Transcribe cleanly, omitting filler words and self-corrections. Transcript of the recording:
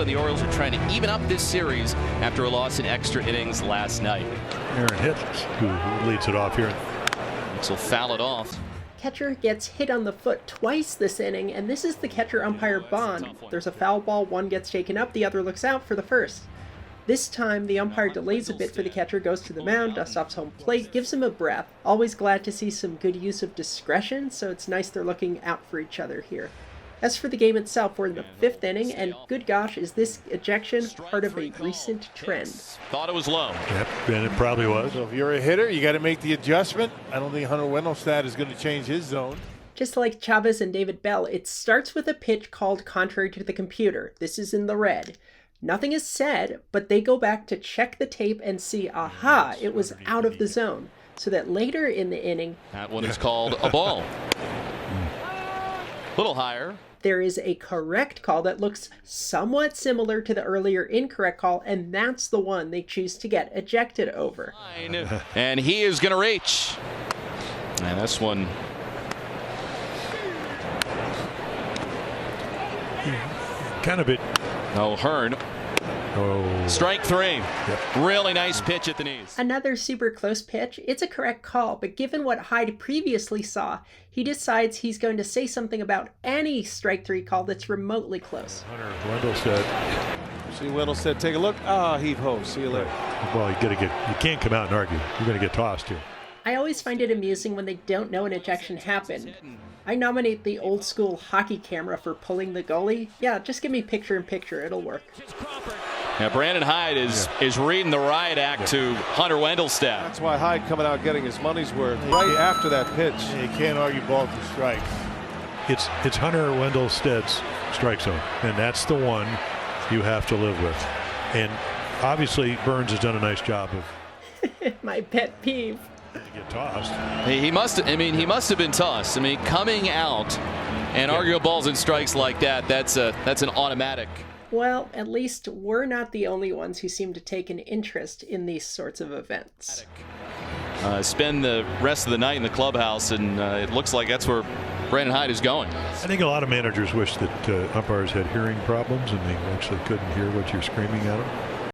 the Orioles are trying to even up this series after a loss in extra innings last night. Aaron Hitz, who leads it off here. So foul it off. Catcher gets hit on the foot twice this inning, and this is the catcher umpire Bond. There's a foul ball, one gets taken up, the other looks out for the first. This time, the umpire delays a bit for the catcher, goes to the mound, dusts off home plate, gives him a breath. Always glad to see some good use of discretion, so it's nice they're looking out for each other here. As for the game itself, we're in the 5th inning, and good gosh, is this ejection part of a recent trend? Thought it was low. Yep, and it probably was. So if you're a hitter, you got to make the adjustment. I don't think Hunter Wendelstedt is going to change his zone. Just like Chavez and David Bell, it starts with a pitch called contrary to the computer. This is in the red. Nothing is said, but they go back to check the tape and see, aha, it was out of the zone. So that later in the inning, that one is called a ball. Little higher. There is a correct call that looks somewhat similar to the earlier incorrect call, and that's the one they choose to get ejected over. And he is going to reach. And this one. Kind of it. Oh, Hearn. Oh. Strike 3. Yep. Really nice pitch at the knees. Another super close pitch. It's a correct call, but given what Hyde previously saw, he decides he's going to say something about any strike 3 call that's remotely close. Hunter Wendelstedt. See Wendelstedt, take a look. Heave ho. See you later. Well, you can't come out and argue. You're going to get tossed here. I always find it amusing when they don't know an ejection happened. I nominate the old school hockey camera for pulling the goalie. Yeah, just give me picture in picture, it'll work. Now Brandon Hyde is reading the riot act to Hunter Wendelstedt. That's why Hyde coming out getting his money's worth right after that pitch. You can't argue ball to strike. It's Hunter Wendelstedt's strike zone, and that's the one you have to live with. And obviously Burns has done a nice job of my pet peeve. To get tossed. He must have been tossed. I mean, coming out and arguing balls and strikes like that, that's an automatic. Well, at least we're not the only ones who seem to take an interest in these sorts of events. Spend the rest of the night in the clubhouse, and it looks like that's where Brandon Hyde is going. I think a lot of managers wish that umpires had hearing problems and they actually couldn't hear what you're screaming at them.